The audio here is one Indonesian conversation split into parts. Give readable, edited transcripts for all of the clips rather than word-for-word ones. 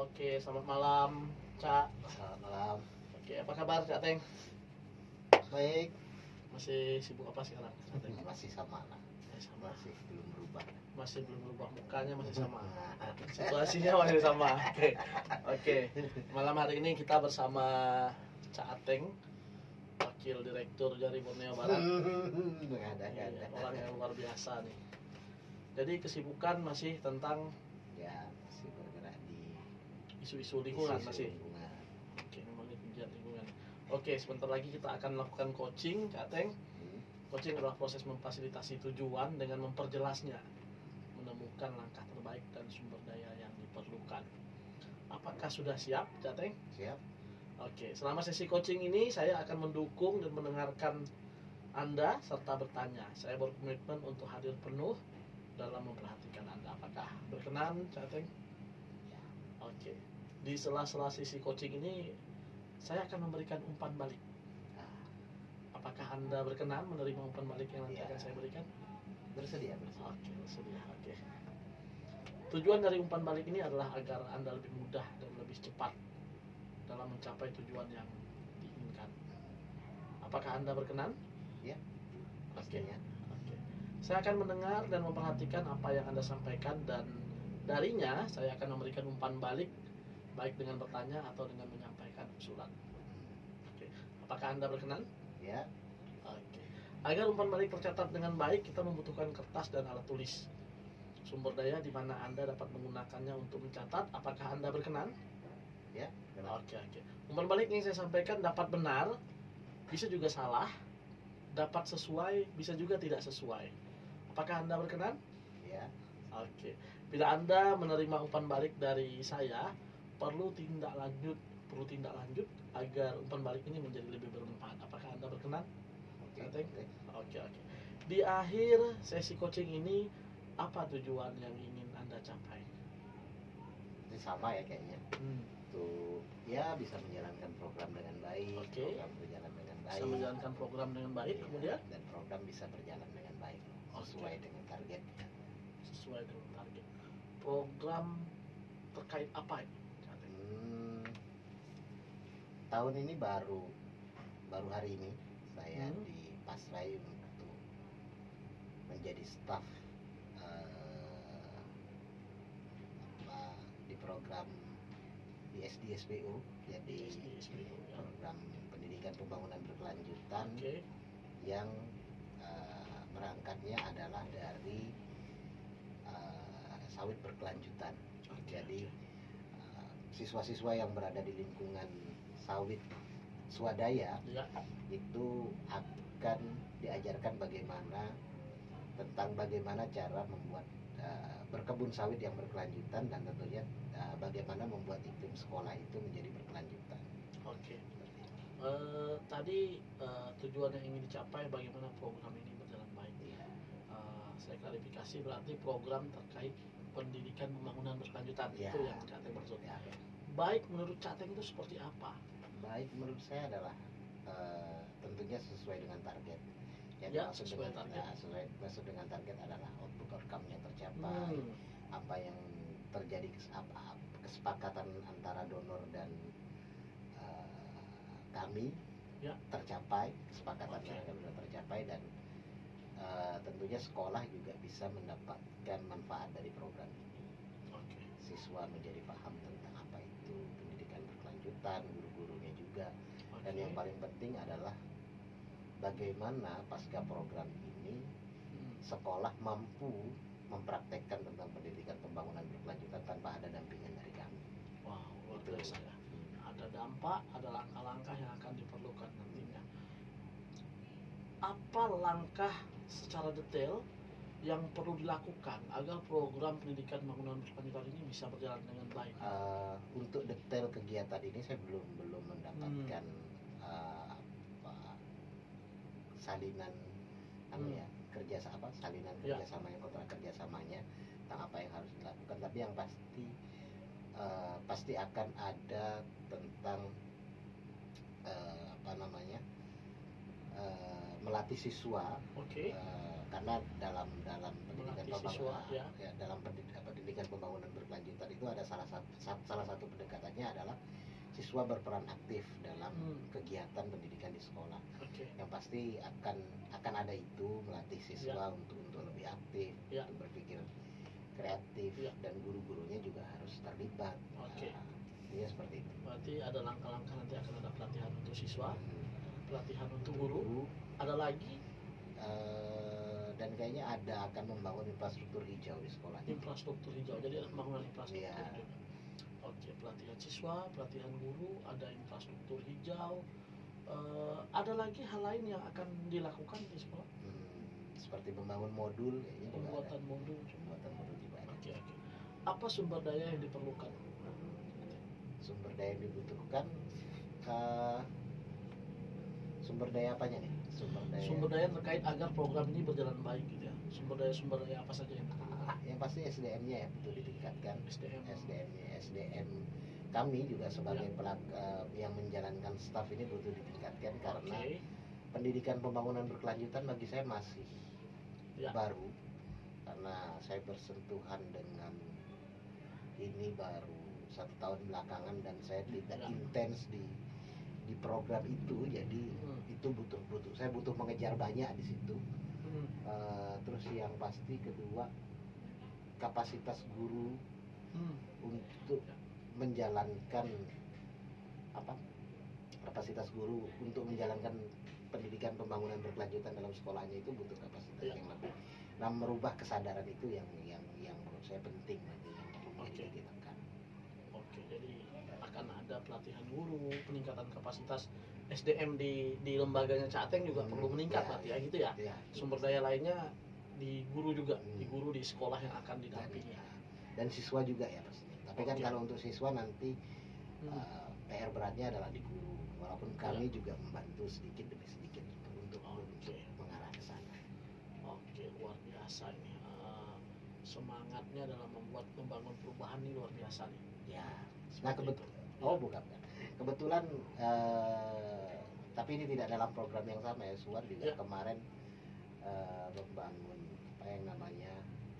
Oke, selamat malam, Cak. Selamat malam. Oke, apa kabar, Cak Teng? Baik. Masih sibuk apa sekarang, Cak Teng? Masih sama lah. Masih belum berubah. Masih belum berubah, mukanya masih sama. Situasinya masih sama. Oke. Malam hari ini kita bersama Cak Ateng, Wakil Direktur dari Borneo Barat. Iya, orang yang luar biasa nih. Jadi kesibukan masih tentang masih bergerak di isu-isu lingkungan isu-isu masih. lingkungan. Oke, membangun penggiat lingkungan. Oke, sebentar lagi kita akan melakukan coaching, Cak Ateng. Coaching adalah proses memfasilitasi tujuan dengan memperjelasnya, menemukan langkah terbaik dan sumber daya yang diperlukan. Apakah sudah siap, Cak Teng? Siap. Oke, selama sesi coaching ini saya akan mendukung dan mendengarkan Anda serta bertanya. Saya berkomitmen untuk hadir penuh dalam memperhatikan Anda. Apakah berkenan, Cak Teng? Ya. Oke. Di sela-sela sesi coaching ini saya akan memberikan umpan balik. Apakah Anda berkenan menerima umpan balik yang nanti akan saya berikan? Bersedia. Oke, bersedia. Oke. Tujuan dari umpan balik ini adalah agar Anda lebih mudah dan lebih cepat dalam mencapai tujuan yang diinginkan. Apakah Anda berkenan? Ya. Oke. Pastinya. Oke. Saya akan mendengar dan memperhatikan apa yang Anda sampaikan, dan darinya saya akan memberikan umpan balik baik dengan bertanya atau dengan menyampaikan usulan. Oke. Apakah Anda berkenan? Ya. Oke. Agar umpan balik tercatat dengan baik, kita membutuhkan kertas dan alat tulis. Sumber daya di mana Anda dapat menggunakannya untuk mencatat. Apakah Anda berkenan? Ya. Benar. Oke. Umpan balik yang saya sampaikan dapat benar, bisa juga salah, dapat sesuai, bisa juga tidak sesuai. Apakah Anda berkenan? Ya. Oke. Bila Anda menerima umpan balik dari saya, perlu tindak lanjut agar umpan balik ini menjadi lebih bermanfaat. Apakah Anda berkenan? Oke. Oke. Di akhir sesi coaching ini, apa tujuan yang ingin Anda capai? Ini sama ya kayaknya. Tuh, ya bisa menjalankan program dengan baik. Oke. Program berjalan dengan baik. Bisa menjalankan program dengan baik, Ya, kemudian dan program bisa berjalan dengan baik sesuai dengan target. Sesuai dengan target. Program terkait apa ini? Tahun ini baru hari ini saya dipasrai untuk menjadi staf di program di SDSPU, jadi program pendidikan pembangunan berkelanjutan. Yang berangkatnya adalah dari sawit berkelanjutan. Jadi siswa-siswa yang berada di lingkungan sawit swadaya itu akan diajarkan tentang bagaimana cara membuat berkebun sawit yang berkelanjutan, dan tentunya bagaimana membuat iklim sekolah itu menjadi berkelanjutan. Oke. Tadi tujuan yang ingin dicapai, bagaimana program ini berjalan baik. Saya klarifikasi, berarti program terkait pendidikan pembangunan berkelanjutan. Ya. Itu yang Cak Teng maksud. Ya. Baik menurut Cak Teng itu seperti apa? Baik menurut saya adalah tentunya sesuai dengan target. Sesuai dengan target adalah outcome yang tercapai, apa yang terjadi, kesepakatan antara donor dan kami tercapai, kesepakatan mereka sudah tercapai, dan tentunya sekolah juga bisa mendapatkan manfaat dari program ini. Siswa menjadi paham tentang apa itu pendidikan berkelanjutan, guru-gurunya juga. Dan yang paling penting adalah bagaimana pasca program ini sekolah mampu mempraktekkan tentang pendidikan pembangunan berkelanjutan tanpa ada dampingan dari kami. Wow, luar biasa ya. Ada dampak, ada langkah-langkah yang akan diperlukan nantinya. Apa langkah secara detail yang perlu dilakukan agar program pendidikan pembangunan berkelanjutan ini bisa berjalan dengan baik? Untuk detail kegiatan ini saya belum mendapatkan salinan salinan kerjasama yang kontrak kerjasamanya tentang apa yang harus dilakukan. Tapi yang pasti akan ada tentang melatih siswa. Karena dalam pendidikan pembangunan berkelanjutan itu ada salah satu pendekatannya adalah siswa berperan aktif dalam kegiatan pendidikan di sekolah. Yang pasti akan ada itu melatih siswa untuk lebih aktif, untuk berpikir kreatif, dan guru-gurunya juga harus terlibat. Ya seperti itu. Berarti ada langkah-langkah, nanti akan ada pelatihan untuk siswa, pelatihan untuk guru. Ada lagi? Dan kayaknya akan membangun infrastruktur hijau di sekolah. Infrastruktur hijau, jadi ada pembangunan infrastruktur. Oke, pelatihan siswa, pelatihan guru, ada infrastruktur hijau. Ada lagi hal lain yang akan dilakukan di sekolah? Seperti membangun modul, pembuatan modul juga ada. Oke. Apa sumber daya yang diperlukan? Sumber daya yang dibutuhkan, sumber daya apanya nih? Sumber daya terkait agar program ini berjalan baik gitu ya. Sumber daya apa saja yang diperlukan? Yang pasti SDM-nya ya betul ditingkatkan. SDM kami juga sebagai yang menjalankan staf ini butuh ditingkatkan karena pendidikan pembangunan berkelanjutan bagi saya masih baru, karena saya bersentuhan dengan ini baru 1 tahun belakangan dan saya tidak intens di program itu, jadi itu saya butuh mengejar banyak di situ. Terus yang pasti kedua, kapasitas guru untuk menjalankan pendidikan pembangunan berkelanjutan dalam sekolahnya itu butuh kapasitas yang lebih. Nah, merubah kesadaran itu yang menurut saya penting nanti yang perlu ditekan. Oke, jadi akan ada pelatihan guru, peningkatan kapasitas SDM di lembaganya Ca'ateng juga perlu meningkat berarti ya gitu ya. Sumber daya lainnya di guru juga, di guru di sekolah yang akan didampingi. Dan siswa juga ya pasti. Tapi kan kalau untuk siswa nanti PR beratnya adalah di guru. Walaupun kami juga membantu sedikit demi sedikit untuk mengarah ke sana. Oke, luar biasa ini. Semangatnya dalam membangun perubahan ini luar biasa nih. Ya. Nah kebetulan tapi ini tidak dalam program yang sama ya. Suar juga kemarin membangun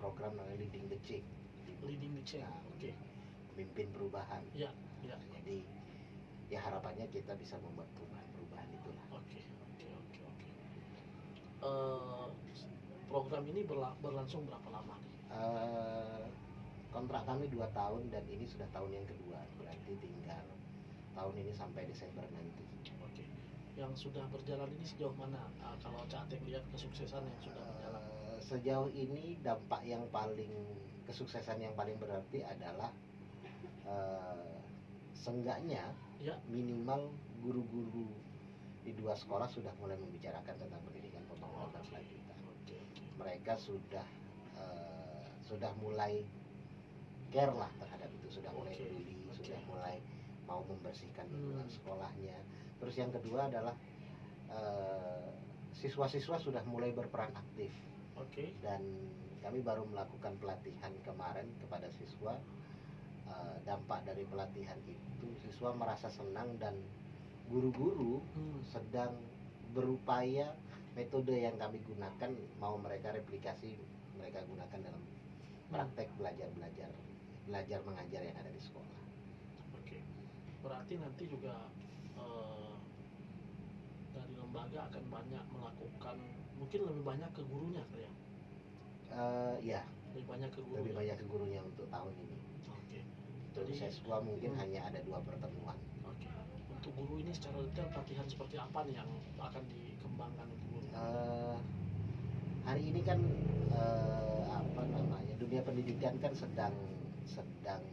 program namanya Leading the Change. Oke. Pemimpin perubahan. Jadi ya harapannya kita bisa membuat perubahan itulah. Oke. Program ini berlangsung berapa lama nih? Kontrak kami 2 tahun dan ini sudah tahun yang kedua, berarti tinggal tahun ini sampai Desember nanti. Oke. Yang sudah berjalan ini sejauh mana? Kalau Ca'ateng lihat kesuksesan yang sudah berjalan? Sejauh ini kesuksesan yang paling berarti adalah seenggaknya minimal guru-guru di 2 sekolah sudah mulai membicarakan tentang pendidikan pembangunan berkelanjutan. Mereka sudah mulai care lah terhadap itu, sudah mulai peduli, sudah mulai mau membersihkan lingkungan sekolahnya. Terus yang kedua adalah siswa-siswa sudah mulai berperan aktif. Dan kami baru melakukan pelatihan kemarin kepada siswa. Dampak dari pelatihan itu siswa merasa senang dan guru-guru sedang berupaya metode yang kami gunakan mau mereka replikasi, mereka gunakan dalam praktek belajar mengajar yang ada di sekolah. Oke. Berarti nanti juga dari lembaga akan banyak melakukan, mungkin lebih banyak ke gurunya ya? Ya. Lebih banyak ke gurunya untuk tahun ini. Jadi siswa mungkin hanya ada 2 pertemuan. Untuk guru ini secara detail pelatihan seperti apa nih yang akan dikembangkan untuk guru? Hari ini kan dunia pendidikan kan sedang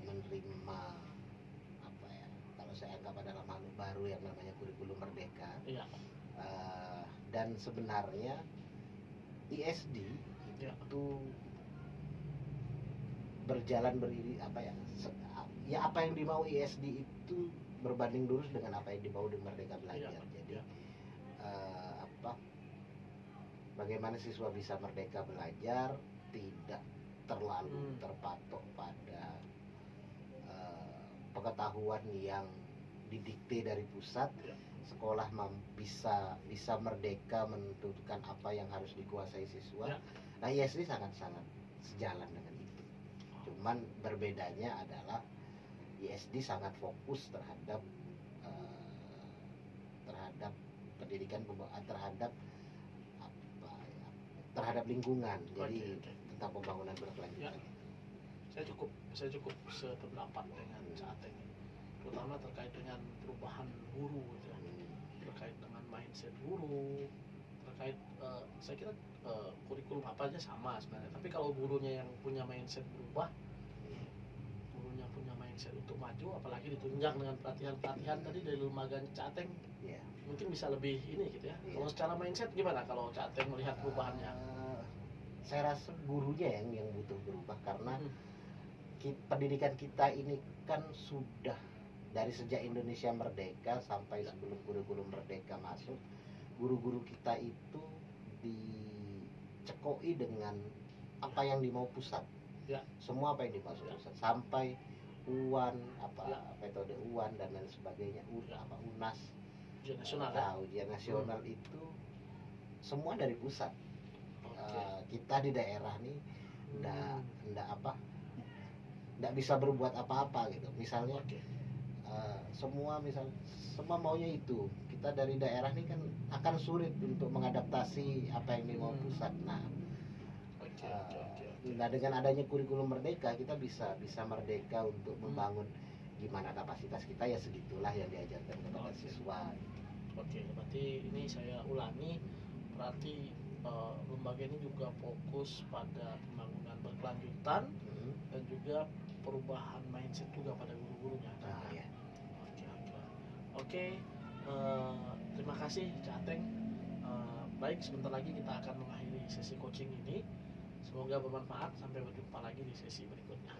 menerima kalau saya anggap adalah makhluk baru yang namanya kurikulum merdeka. Dan sebenarnya ISD itu berjalan apa yang dimau ISD itu berbanding lurus dengan apa yang dimau di Merdeka Belajar. Jadi bagaimana siswa bisa merdeka belajar, tidak terlalu terpatok pada pengetahuan yang didikte dari pusat. Sekolah bisa merdeka menentukan apa yang harus dikuasai siswa. Nah, ISD sangat-sangat sejalan dengan itu. Cuman berbedanya adalah ISD sangat fokus terhadap terhadap pendidikan, terhadap apa ya, terhadap lingkungan. Jadi tentang pembangunan berkelanjutan. Ya. Saya cukup sependapat dengan Cak Ateng, terutama terkait dengan perubahan guru gitu ya. Terkait dengan mindset guru, terkait saya kira kurikulum apa aja sama sebenarnya, tapi kalau gurunya yang punya mindset berubah, gurunya punya mindset untuk maju, apalagi ditunjang dengan pelatihan tadi dari lembaga Cak Ateng, mungkin bisa lebih ini gitu ya. Kalau secara mindset gimana kalau Cak Ateng melihat perubahannya? Saya rasa gurunya yang butuh berubah, karena pendidikan kita ini kan sudah dari sejak Indonesia merdeka sampai sebelum kurikulum merdeka masuk, guru-guru kita itu dicekoi dengan apa yang dimau pusat. Semua apa yang dimau pusat, sampai UAN, metode UAN dan lain sebagainya, UNAS, ujian nasional itu semua dari pusat. Kita di daerah nih nggak bisa berbuat apa-apa gitu. Misalnya semua maunya itu, kita dari daerah nih kan akan sulit untuk mengadaptasi apa yang dimau pusat. Nah, dengan adanya kurikulum merdeka, kita bisa merdeka untuk membangun gimana kapasitas kita, ya segitulah yang diajarkan kepada siswa. Berarti ini saya ulangi, berarti lembaga ini juga fokus pada pembangunan berkelanjutan dan juga perubahan mindset juga pada guru-gurunya. Oke, terima kasih Cak Ateng. Baik, sebentar lagi kita akan mengakhiri sesi coaching ini. Semoga bermanfaat. Sampai berjumpa lagi di sesi berikutnya.